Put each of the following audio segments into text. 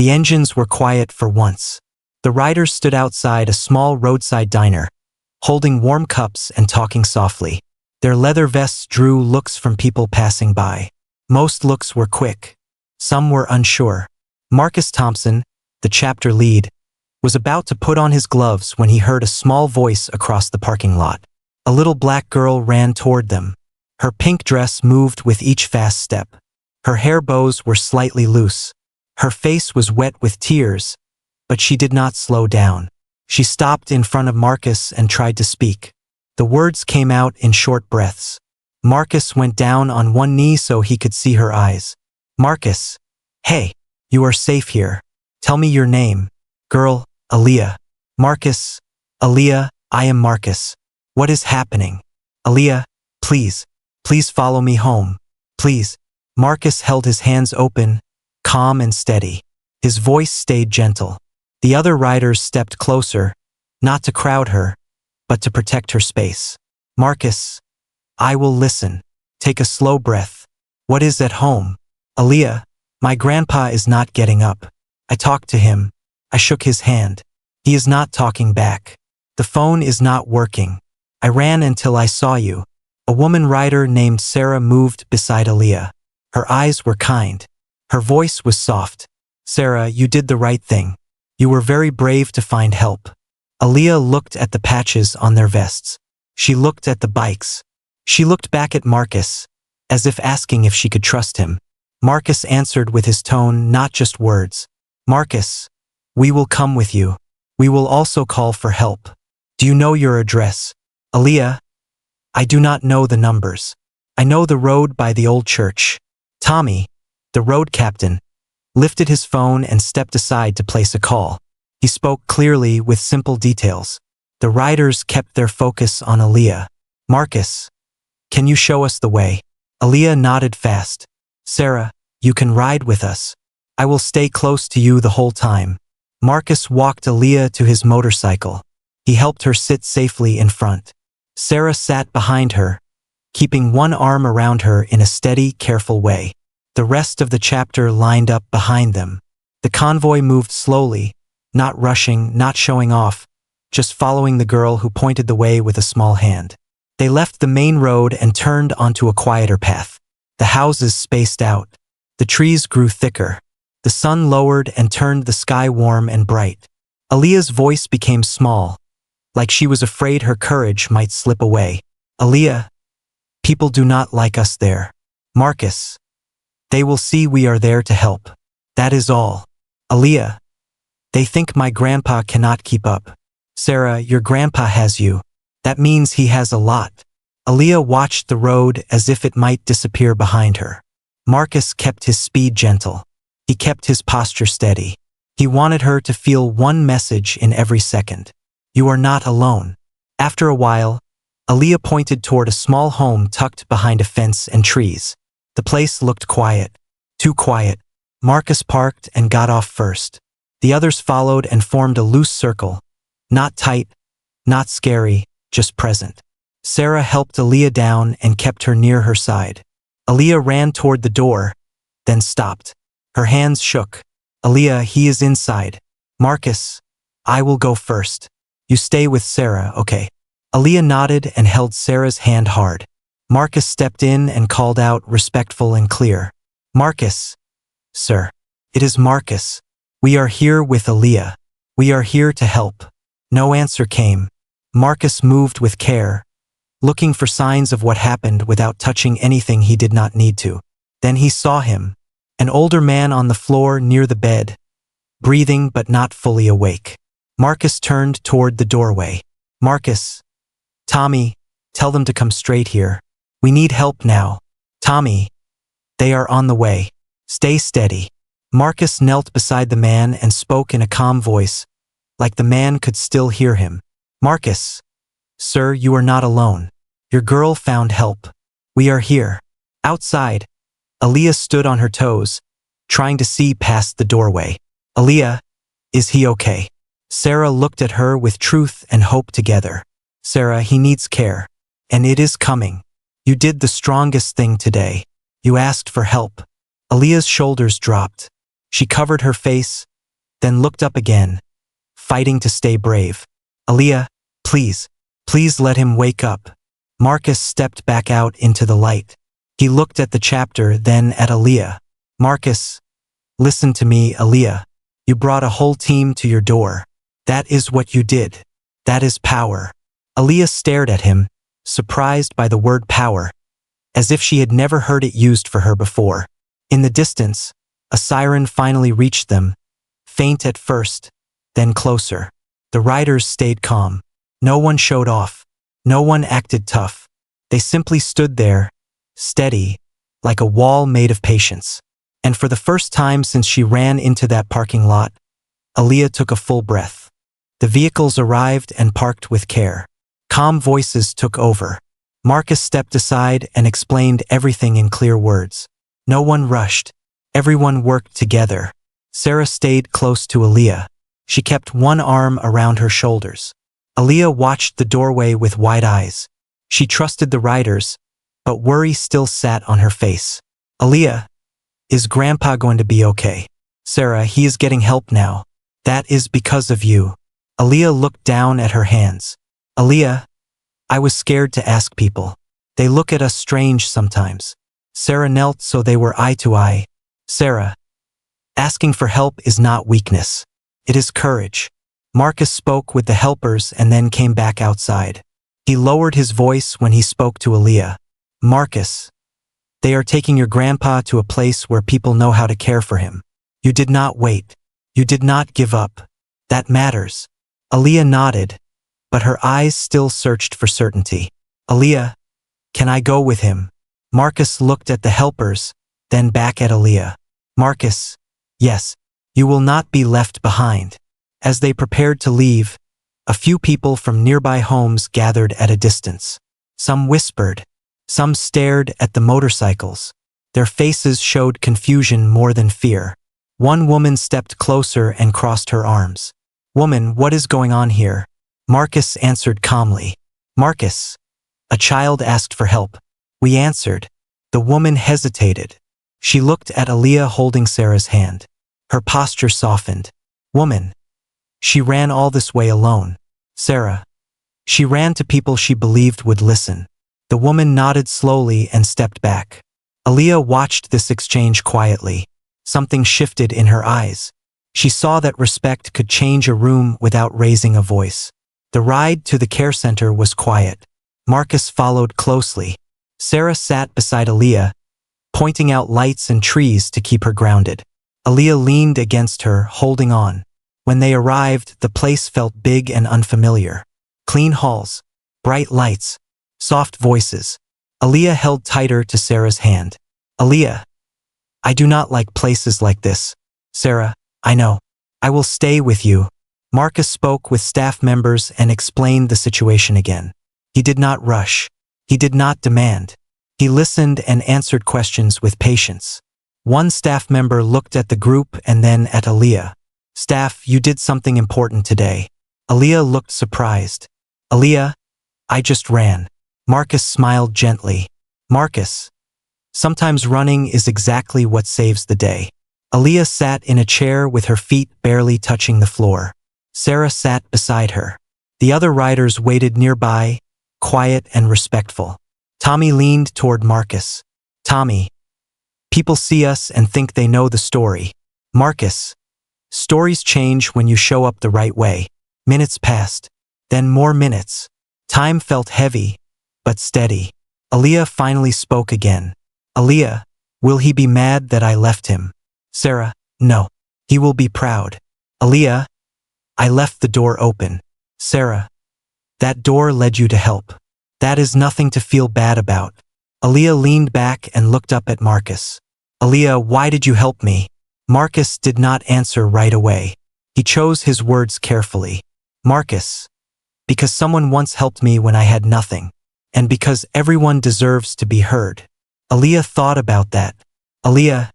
The engines were quiet for once. The riders stood outside a small roadside diner, holding warm cups and talking softly. Their leather vests drew looks from people passing by. Most looks were quick. Some were unsure. Marcus Thompson, the chapter lead, was about to put on his gloves when he heard a small voice across the parking lot. A little black girl ran toward them. Her pink dress moved with each fast step. Her hair bows were slightly loose. Her face was wet with tears, but she did not slow down. She stopped in front of Marcus and tried to speak. The words came out in short breaths. Marcus went down on one knee so he could see her eyes. Marcus, hey, you are safe here. Tell me your name. Girl, Aaliyah. Marcus, Aaliyah, I am Marcus. What is happening? Aaliyah, please follow me home. Please. Marcus held his hands open, calm and steady. His voice stayed gentle. The other riders stepped closer, not to crowd her, but to protect her space. Marcus, I will listen. Take a slow breath. What is at home? Aaliyah, my grandpa is not getting up. I talked to him. I shook his hand. He is not talking back. The phone is not working. I ran until I saw you. A woman rider named Sarah moved beside Aaliyah. Her eyes were kind. Her voice was soft. Sarah, you did the right thing. You were very brave to find help. Aaliyah looked at the patches on their vests. She looked at the bikes. She looked back at Marcus, as if asking if she could trust him. Marcus answered with his tone, not just words. Marcus, we will come with you. We will also call for help. Do you know your address? Aaliyah, I do not know the numbers. I know the road by the old church. Tommy, the road captain, lifted his phone and stepped aside to place a call. He spoke clearly with simple details. The riders kept their focus on Aaliyah. Marcus, can you show us the way? Aaliyah nodded fast. Sarah, you can ride with us. I will stay close to you the whole time. Marcus walked Aaliyah to his motorcycle. He helped her sit safely in front. Sarah sat behind her, keeping one arm around her in a steady, careful way. The rest of the chapter lined up behind them. The convoy moved slowly, not rushing, not showing off, just following the girl who pointed the way with a small hand. They left the main road and turned onto a quieter path. The houses spaced out. The trees grew thicker. The sun lowered and turned the sky warm and bright. Aaliyah's voice became small, like she was afraid her courage might slip away. Aaliyah, people do not like us there. Marcus, they will see we are there to help. That is all. Aaliyah, they think my grandpa cannot keep up. Sarah, your grandpa has you. That means he has a lot. Aaliyah watched the road as if it might disappear behind her. Marcus kept his speed gentle. He kept his posture steady. He wanted her to feel one message in every second. You are not alone. After a while, Aaliyah pointed toward a small home tucked behind a fence and trees. The place looked quiet. Too quiet. Marcus parked and got off first. The others followed and formed a loose circle. Not tight, not scary, just present. Sarah helped Aaliyah down and kept her near her side. Aaliyah ran toward the door, then stopped. Her hands shook. Aaliyah, he is inside. Marcus, I will go first. You stay with Sarah, okay? Aaliyah nodded and held Sarah's hand hard. Marcus stepped in and called out, respectful and clear. Marcus. Sir. It is Marcus. We are here with Aaliyah. We are here to help. No answer came. Marcus moved with care, looking for signs of what happened without touching anything he did not need to. Then he saw him, an older man on the floor near the bed, breathing but not fully awake. Marcus turned toward the doorway. Marcus. Tommy, tell them to come straight here. We need help now. Tommy. They are on the way. Stay steady. Marcus knelt beside the man and spoke in a calm voice, like the man could still hear him. Marcus. Sir, you are not alone. Your girl found help. We are here. Outside. Aaliyah stood on her toes, trying to see past the doorway. Aaliyah, is he okay? Sarah looked at her with truth and hope together. Sarah, he needs care. And it is coming. You did the strongest thing today. You asked for help. Aaliyah's shoulders dropped. She covered her face, then looked up again, fighting to stay brave. Aaliyah, please, please let him wake up. Marcus stepped back out into the light. He looked at the chapter, then at Aaliyah. Marcus, listen to me, Aaliyah. You brought a whole team to your door. That is what you did. That is power. Aaliyah stared at him, surprised by the word power, as if she had never heard it used for her before. In the distance, a siren finally reached them, faint at first, then closer. The riders stayed calm. No one showed off. No one acted tough. They simply stood there, steady, like a wall made of patience. And for the first time since she ran into that parking lot, Aaliyah took a full breath. The vehicles arrived and parked with care. Calm voices took over. Marcus stepped aside and explained everything in clear words. No one rushed. Everyone worked together. Sarah stayed close to Aaliyah. She kept one arm around her shoulders. Aaliyah watched the doorway with wide eyes. She trusted the riders, but worry still sat on her face. Aaliyah, is Grandpa going to be okay? Sarah, he is getting help now. That is because of you. Aaliyah looked down at her hands. Aaliyah, I was scared to ask people. They look at us strange sometimes. Sarah knelt so they were eye to eye. Sarah, asking for help is not weakness. It is courage. Marcus spoke with the helpers and then came back outside. He lowered his voice when he spoke to Aaliyah. Marcus, they are taking your grandpa to a place where people know how to care for him. You did not wait. You did not give up. That matters. Aaliyah nodded, but her eyes still searched for certainty. Aaliyah, can I go with him? Marcus looked at the helpers, then back at Aaliyah. Marcus, yes, you will not be left behind. As they prepared to leave, a few people from nearby homes gathered at a distance. Some whispered. Some stared at the motorcycles. Their faces showed confusion more than fear. One woman stepped closer and crossed her arms. Woman, what is going on here? Marcus answered calmly. Marcus, a child asked for help. We answered. The woman hesitated. She looked at Aaliyah holding Sarah's hand. Her posture softened. Woman. She ran all this way alone. Sarah. She ran to people she believed would listen. The woman nodded slowly and stepped back. Aaliyah watched this exchange quietly. Something shifted in her eyes. She saw that respect could change a room without raising a voice. The ride to the care center was quiet. Marcus followed closely. Sarah sat beside Aaliyah, pointing out lights and trees to keep her grounded. Aaliyah leaned against her, holding on. When they arrived, the place felt big and unfamiliar. Clean halls, bright lights, soft voices. Aaliyah held tighter to Sarah's hand. Aaliyah, I do not like places like this. Sarah, I know. I will stay with you. Marcus spoke with staff members and explained the situation again. He did not rush. He did not demand. He listened and answered questions with patience. One staff member looked at the group and then at Aaliyah. Staff, you did something important today. Aaliyah looked surprised. Aaliyah, I just ran. Marcus smiled gently. Marcus, sometimes running is exactly what saves the day. Aaliyah sat in a chair with her feet barely touching the floor. Sarah sat beside her. The other riders waited nearby, quiet and respectful. Tommy leaned toward Marcus. Tommy, people see us and think they know the story. Marcus, stories change when you show up the right way. Minutes passed, then more minutes. Time felt heavy, but steady. Aaliyah finally spoke again. Aaliyah, will he be mad that I left him? Sarah, no. He will be proud. Aaliyah, I left the door open. Sarah, that door led you to help. That is nothing to feel bad about. Aaliyah leaned back and looked up at Marcus. Aaliyah, why did you help me? Marcus did not answer right away. He chose his words carefully. Marcus, because someone once helped me when I had nothing. And because everyone deserves to be heard. Aaliyah thought about that. Aaliyah,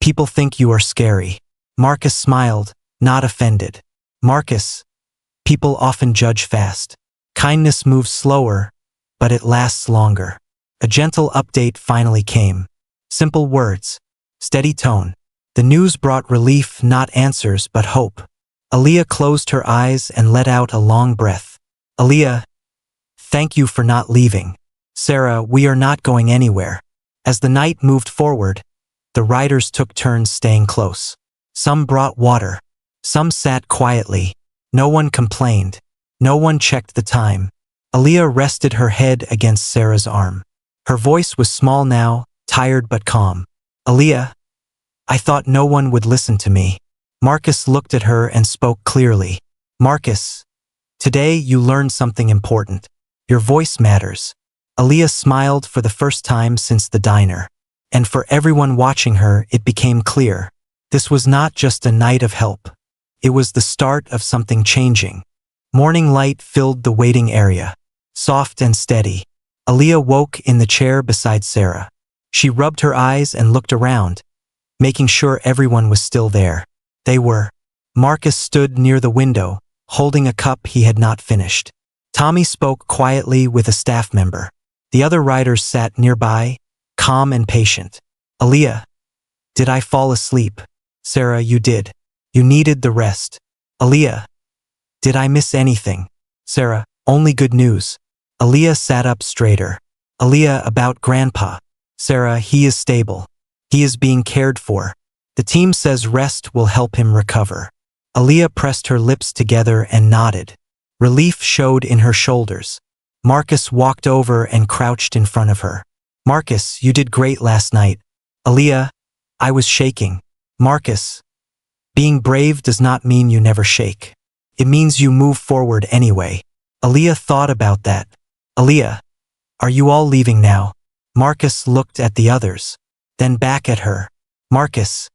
people think you are scary. Marcus smiled, not offended. Marcus, people often judge fast. Kindness moves slower, but it lasts longer. A gentle update finally came. Simple words, steady tone. The news brought relief, not answers, but hope. Aaliyah closed her eyes and let out a long breath. Aaliyah, thank you for not leaving. Sarah, we are not going anywhere. As the night moved forward, the riders took turns staying close. Some brought water. Some sat quietly. No one complained. No one checked the time. Aaliyah rested her head against Sarah's arm. Her voice was small now, tired but calm. Aaliyah, I thought no one would listen to me. Marcus looked at her and spoke clearly. Marcus, today you learned something important. Your voice matters. Aaliyah smiled for the first time since the diner. And for everyone watching her, it became clear. This was not just a night of help. It was the start of something changing. Morning light filled the waiting area. Soft and steady. Aaliyah woke in the chair beside Sarah. She rubbed her eyes and looked around, making sure everyone was still there. They were. Marcus stood near the window, holding a cup he had not finished. Tommy spoke quietly with a staff member. The other riders sat nearby, calm and patient. Aaliyah, did I fall asleep? Sarah, you did. You needed the rest. Aaliyah, did I miss anything? Sarah, only good news. Aaliyah sat up straighter. Aaliyah, about Grandpa. Sarah, he is stable. He is being cared for. The team says rest will help him recover. Aaliyah pressed her lips together and nodded. Relief showed in her shoulders. Marcus walked over and crouched in front of her. Marcus, you did great last night. Aaliyah, I was shaking. Marcus, being brave does not mean you never shake. It means you move forward anyway. Aaliyah thought about that. Aaliyah, are you all leaving now? Marcus looked at the others, then back at her. Marcus,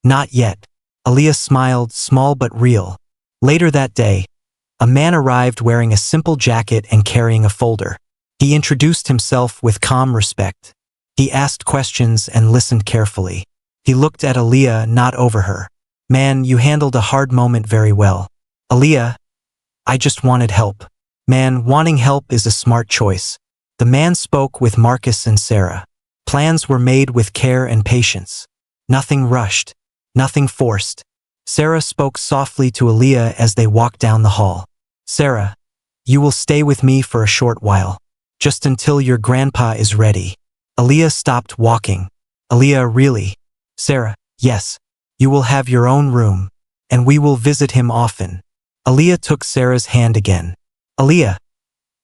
not yet. Aaliyah smiled, small but real. Later that day, a man arrived wearing a simple jacket and carrying a folder. He introduced himself with calm respect. He asked questions and listened carefully. He looked at Aaliyah, not over her. Man, you handled a hard moment very well. Aaliyah, I just wanted help. Man, wanting help is a smart choice. The man spoke with Marcus and Sarah. Plans were made with care and patience. Nothing rushed. Nothing forced. Sarah spoke softly to Aaliyah as they walked down the hall. Sarah, you will stay with me for a short while. Just until your grandpa is ready. Aaliyah stopped walking. Aaliyah, really? Sarah, yes. You will have your own room. And we will visit him often. Aaliyah took Sarah's hand again. Aaliyah,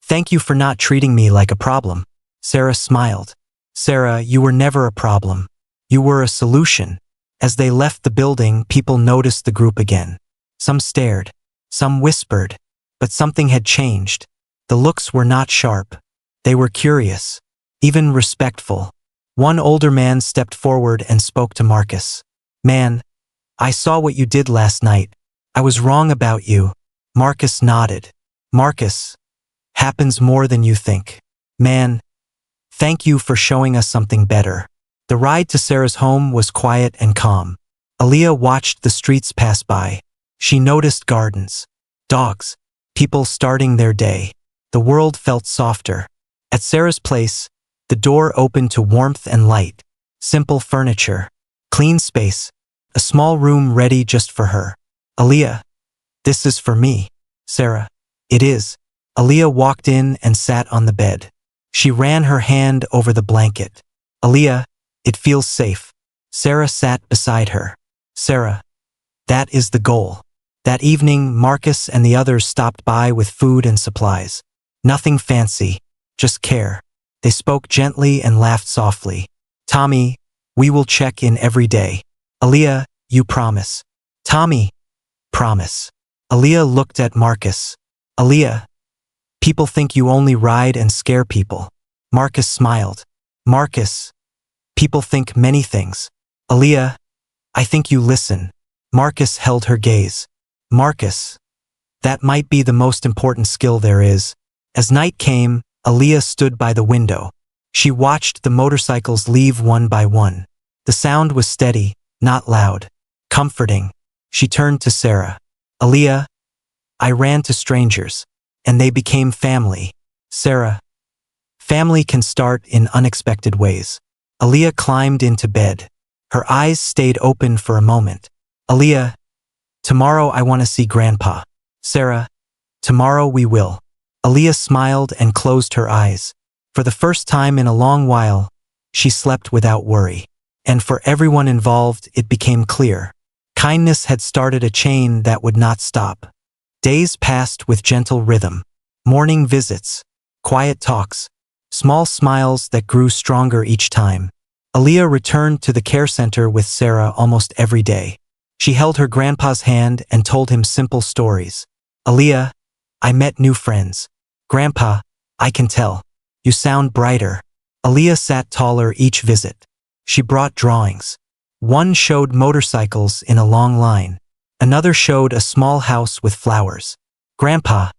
thank you for not treating me like a problem. Sarah smiled. Sarah, you were never a problem. You were a solution. As they left the building, people noticed the group again. Some stared. Some whispered. But something had changed. The looks were not sharp. They were curious. Even respectful. One older man stepped forward and spoke to Marcus. Man, I saw what you did last night. I was wrong about you. Marcus nodded. Marcus, happens more than you think. Man, thank you for showing us something better. The ride to Sarah's home was quiet and calm. Aaliyah watched the streets pass by. She noticed gardens, dogs, people starting their day. The world felt softer. At Sarah's place, the door opened to warmth and light. Simple furniture, clean space, a small room ready just for her. Aaliyah, this is for me. Sarah, it is. Aaliyah walked in and sat on the bed. She ran her hand over the blanket. Aaliyah, it feels safe. Sarah sat beside her. Sarah, that is the goal. That evening, Marcus and the others stopped by with food and supplies. Nothing fancy, just care. They spoke gently and laughed softly. Tommy, we will check in every day. Aaliyah, you promise. Tommy, promise. Aaliyah looked at Marcus. Aaliyah, people think you only ride and scare people. Marcus smiled. Marcus, people think many things. Aaliyah, I think you listen. Marcus held her gaze. Marcus, that might be the most important skill there is. As night came, Aaliyah stood by the window. She watched the motorcycles leave one by one. The sound was steady, not loud. Comforting. She turned to Sarah. Aaliyah, I ran to strangers, and they became family. Sarah, family can start in unexpected ways. Aaliyah climbed into bed. Her eyes stayed open for a moment. Aaliyah, tomorrow I want to see Grandpa. Sarah, tomorrow we will. Aaliyah smiled and closed her eyes. For the first time in a long while, she slept without worry. And for everyone involved, it became clear. Kindness had started a chain that would not stop. Days passed with gentle rhythm. Morning visits, quiet talks, small smiles that grew stronger each time. Aaliyah returned to the care center with Sarah almost every day. She held her grandpa's hand and told him simple stories. Aaliyah, I met new friends. Grandpa, I can tell. You sound brighter. Aaliyah sat taller each visit. She brought drawings. One showed motorcycles in a long line. Another showed a small house with flowers. Grandpa,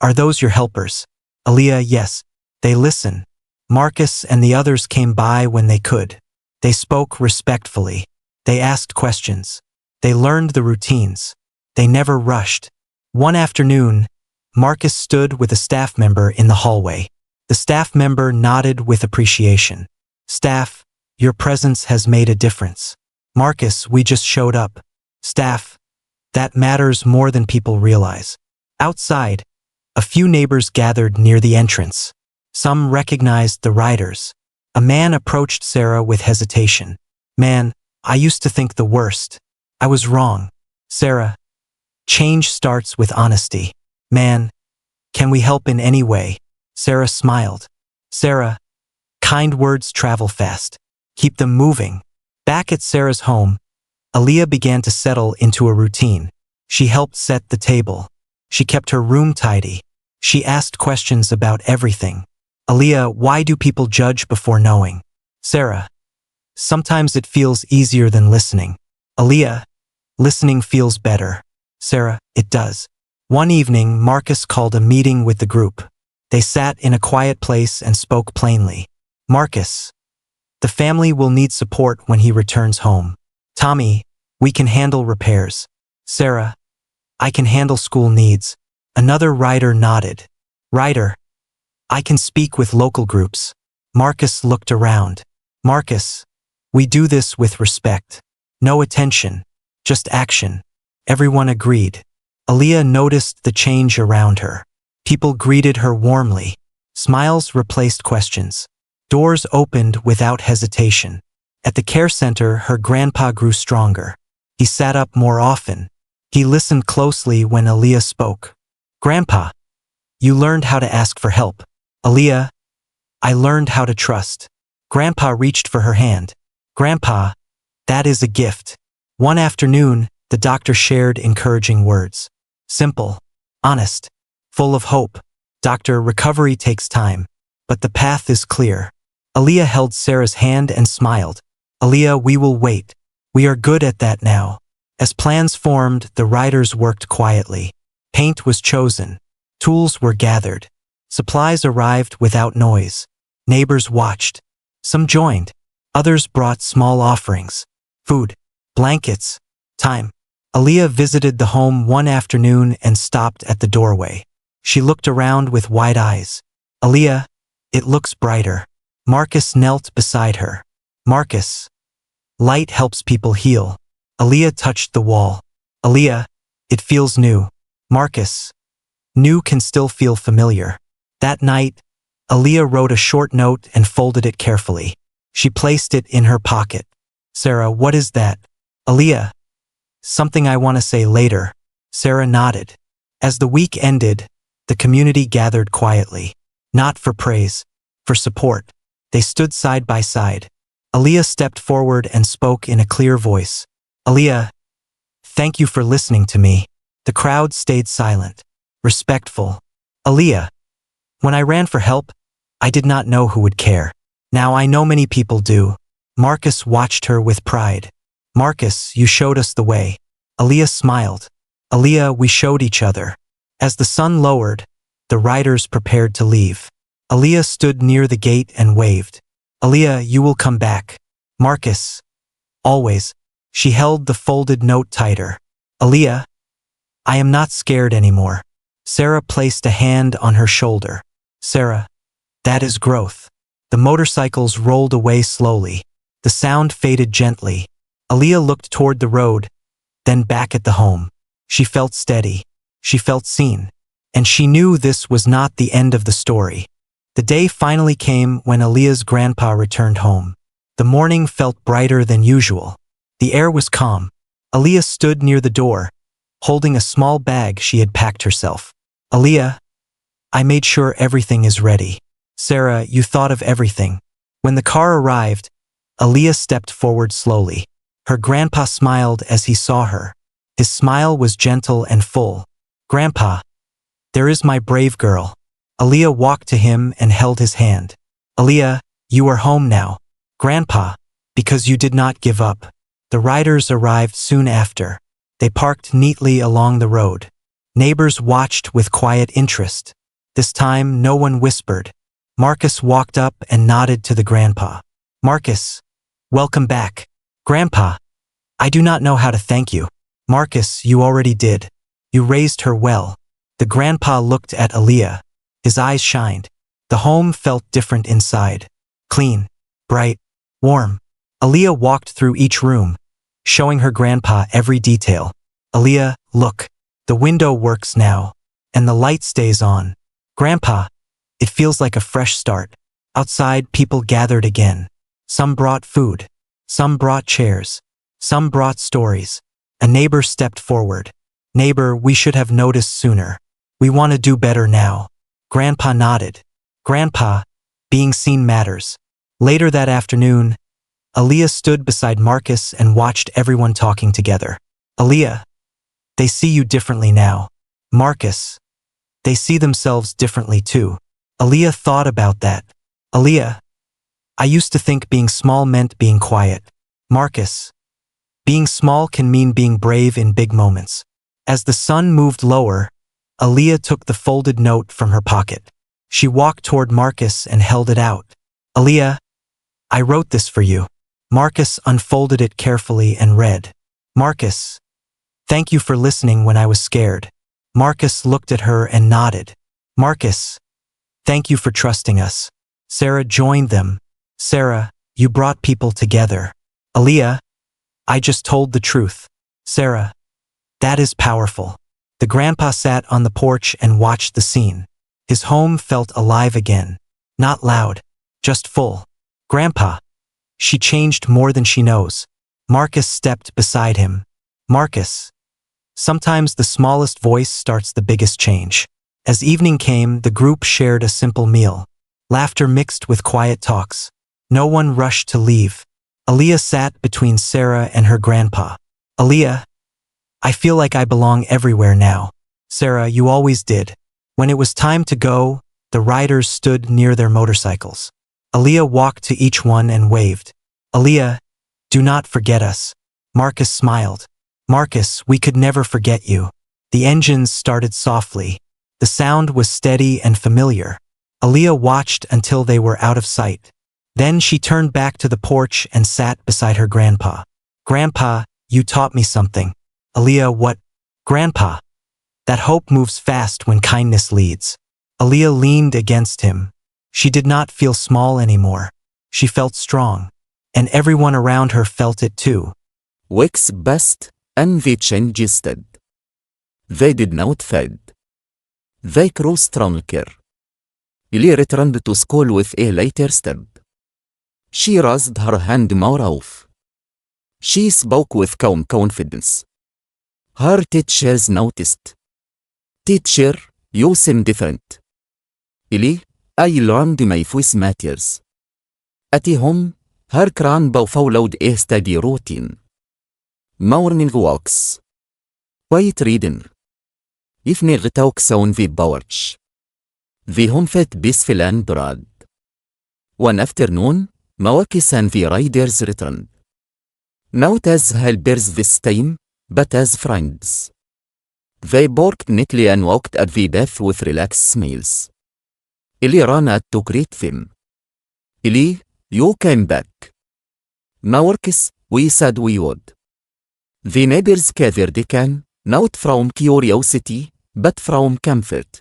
are those your helpers? Aaliyah, yes. They listen. Marcus and the others came by when they could. They spoke respectfully. They asked questions. They learned the routines. They never rushed. One afternoon, Marcus stood with a staff member in the hallway. The staff member nodded with appreciation. Staff, your presence has made a difference. Marcus, we just showed up. Staff, that matters more than people realize. Outside, a few neighbors gathered near the entrance. Some recognized the riders. A man approached Sarah with hesitation. Man, I used to think the worst. I was wrong. Sarah, change starts with honesty. Man, can we help in any way? Sarah smiled. Sarah, kind words travel fast. Keep them moving. Back at Sarah's home, Aaliyah began to settle into a routine. She helped set the table. She kept her room tidy. She asked questions about everything. Aaliyah, why do people judge before knowing? Sarah, sometimes it feels easier than listening. Aaliyah, listening feels better. Sarah, it does. One evening, Marcus called a meeting with the group. They sat in a quiet place and spoke plainly. Marcus, the family will need support when he returns home. Tommy, we can handle repairs. Sarah, I can handle school needs. Another rider nodded. Ryder, I can speak with local groups. Marcus looked around. Marcus, we do this with respect. No attention, just action. Everyone agreed. Aaliyah noticed the change around her. People greeted her warmly. Smiles replaced questions. Doors opened without hesitation. At the care center, her grandpa grew stronger. He sat up more often. He listened closely when Aaliyah spoke. Grandpa, you learned how to ask for help. Aaliyah, I learned how to trust. Grandpa reached for her hand. Grandpa, that is a gift. One afternoon, the doctor shared encouraging words. Simple, honest, full of hope. Doctor, recovery takes time, but the path is clear. Aaliyah held Sarah's hand and smiled. Aaliyah, we will wait. We are good at that now. As plans formed, the riders worked quietly. Paint was chosen. Tools were gathered. Supplies arrived without noise. Neighbors watched. Some joined. Others brought small offerings. Food, blankets, time. Aaliyah visited the home one afternoon and stopped at the doorway. She looked around with wide eyes. Aaliyah, it looks brighter. Marcus knelt beside her. Marcus, light helps people heal. Aaliyah touched the wall. Aaliyah, it feels new. Marcus, new can still feel familiar. That night, Aaliyah wrote a short note and folded it carefully. She placed it in her pocket. Sarah, what is that? Aaliyah, something I want to say later. Sarah nodded. As the week ended, the community gathered quietly. Not for praise, for support. They stood side by side. Aaliyah stepped forward and spoke in a clear voice. Aaliyah, thank you for listening to me. The crowd stayed silent, respectful. Aaliyah, when I ran for help, I did not know who would care. Now I know many people do. Marcus watched her with pride. Marcus, you showed us the way. Aaliyah smiled. Aaliyah, we showed each other. As the sun lowered, the riders prepared to leave. Aaliyah stood near the gate and waved. Aaliyah, you will come back. Marcus, always. She held the folded note tighter. Aaliyah, I am not scared anymore. Sarah placed a hand on her shoulder. Sarah, that is growth. The motorcycles rolled away slowly. The sound faded gently. Aaliyah looked toward the road, then back at the home. She felt steady. She felt seen. And she knew this was not the end of the story. The day finally came when Aaliyah's grandpa returned home. The morning felt brighter than usual. The air was calm. Aaliyah stood near the door, holding a small bag she had packed herself. Aaliyah, I made sure everything is ready. Sarah, you thought of everything. When the car arrived, Aaliyah stepped forward slowly. Her grandpa smiled as he saw her. His smile was gentle and full. Grandpa, there is my brave girl. Aaliyah walked to him and held his hand. Aaliyah, you are home now. Grandpa, because you did not give up. The riders arrived soon after. They parked neatly along the road. Neighbors watched with quiet interest. This time, no one whispered. Marcus walked up and nodded to the grandpa. Marcus, welcome back. Grandpa, I do not know how to thank you. Marcus, you already did. You raised her well. The grandpa looked at Aaliyah. His eyes shined. The home felt different inside. Clean, bright, warm. Aaliyah walked through each room, showing her grandpa every detail. Aaliyah, look. The window works now, and the light stays on. Grandpa, it feels like a fresh start. Outside, people gathered again. Some brought food. Some brought chairs. Some brought stories. A neighbor stepped forward. Neighbor, we should have noticed sooner. We want to do better now. Grandpa nodded. Grandpa, being seen matters. Later that afternoon, Aaliyah stood beside Marcus and watched everyone talking together. Aaliyah, they see you differently now. Marcus, they see themselves differently too. Aaliyah thought about that. Aaliyah, I used to think being small meant being quiet. Marcus, being small can mean being brave in big moments. As the sun moved lower, Aaliyah took the folded note from her pocket. She walked toward Marcus and held it out. Aaliyah, I wrote this for you. Marcus unfolded it carefully and read. Marcus, thank you for listening when I was scared. Marcus looked at her and nodded. Marcus, thank you for trusting us. Sarah joined them. Sarah, you brought people together. Aaliyah, I just told the truth. Sarah, that is powerful. The grandpa sat on the porch and watched the scene. His home felt alive again. Not loud, just full. Grandpa, she changed more than she knows. Marcus stepped beside him. Marcus, sometimes the smallest voice starts the biggest change. As evening came, the group shared a simple meal. Laughter mixed with quiet talks. No one rushed to leave. Aaliyah sat between Sarah and her grandpa. Aaliyah, I feel like I belong everywhere now. Sarah, you always did. When it was time to go, the riders stood near their motorcycles. Aaliyah walked to each one and waved. Aaliyah, do not forget us. Marcus smiled. Marcus, we could never forget you. The engines started softly. The sound was steady and familiar. Aaliyah watched until they were out of sight. Then she turned back to the porch and sat beside her grandpa. Grandpa, you taught me something. Aaliyah, what? Grandpa. That hope moves fast when kindness leads. Aaliyah leaned against him. She did not feel small anymore. She felt strong. And everyone around her felt it too. Weeks passed, and the changes stayed. They did not fade. They grew stronger. Ellie returned to school with a lighter step. She raised her hand more often. She spoke with calm confidence. Her teachers noticed. Teacher, you seem different. Ellie, I learned my voice matters. At home, her grandpa followed a steady routine. Morning walks. Quiet reading. Evening talks on the porch. The home felt peaceful and proud. One afternoon, Marcus and the riders returned. Not as helpers this time, but as friends. They barked neatly and walked at the path with relaxed smiles. Ellie ran out to greet them. Ellie, you came back. Marcus, we said we would. The neighbors gathered again, not from curiosity, but from comfort.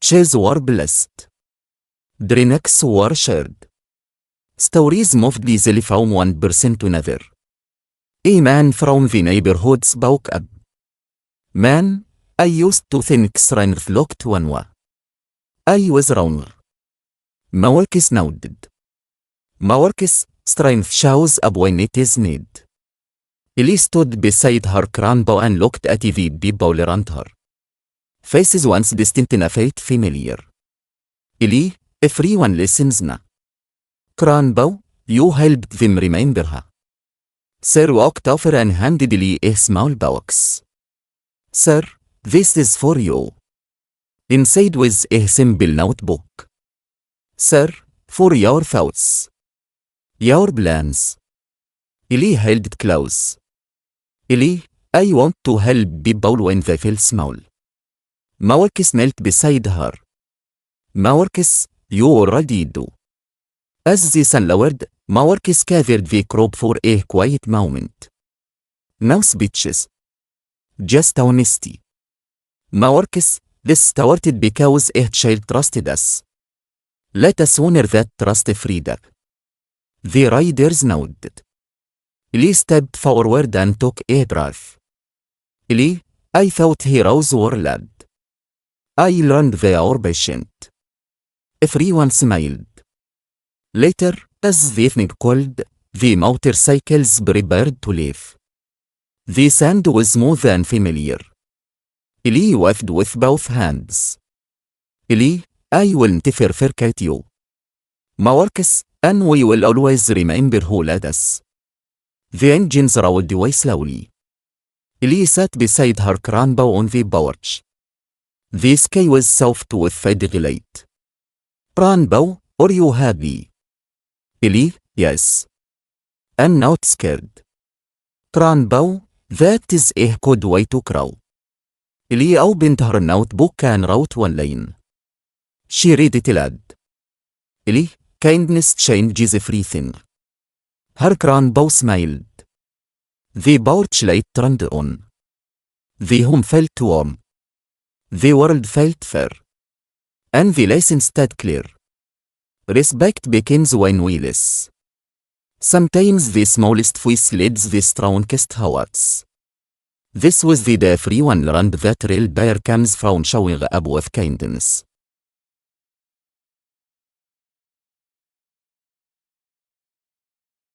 Chairs were blessed. Drinks were shared. Stories moved easily from one person to another. A man from the neighborhood spoke up. Man, I used to think strength looked one way. I was wrong. Marcus nodded. Marcus, strength shows up when it is needed. Ellie stood beside her grandpa and looked at the people around her. Faces once distant and felt familiar. Ellie, everyone listens now. Grandpa, you helped them remember her. Sir walked over and handed Ellie a small box. Sir, this is for you. Inside was a simple notebook. Sir, for your thoughts. Your plans. Ellie held it close. Ellie, I want to help people when they feel small. Marcus knelt beside her. Marcus, you already do. As the sun lowered, Marcus covered the crop for a quiet moment. No speeches. Just honesty. Marcus, this started because a child trusted us. Let us honor that trust, Frida. The riders nodded. Ellie stepped forward and took a breath. Ellie, I thought heroes were led. I learned they are patient. Everyone smiled. Later, as the evening cooled, the motorcycles prepared to leave. The sand was smooth and familiar. Ellie waved with both hands. Ellie, I will never forget you. Marcus, and we will always remember who led us. The engines rolled away slowly. Ellie sat beside her grandpa on the porch. The sky was soft with faded light. Grandpa, are you happy? Ellie, yes. I'm not scared. Grandpa, that is a good way to cry. Ellie opened her notebook and wrote one line. She read it aloud. Ellie, kindness changes everything. Her grandpa smiled. The porch light turned on. The home felt warm. The world felt fair. And the lesson stayed clear. Respect begins when we listen. Sometimes the smallest voice leads the strongest hearts. This was the day everyone learned that real power comes from showing up with kindness.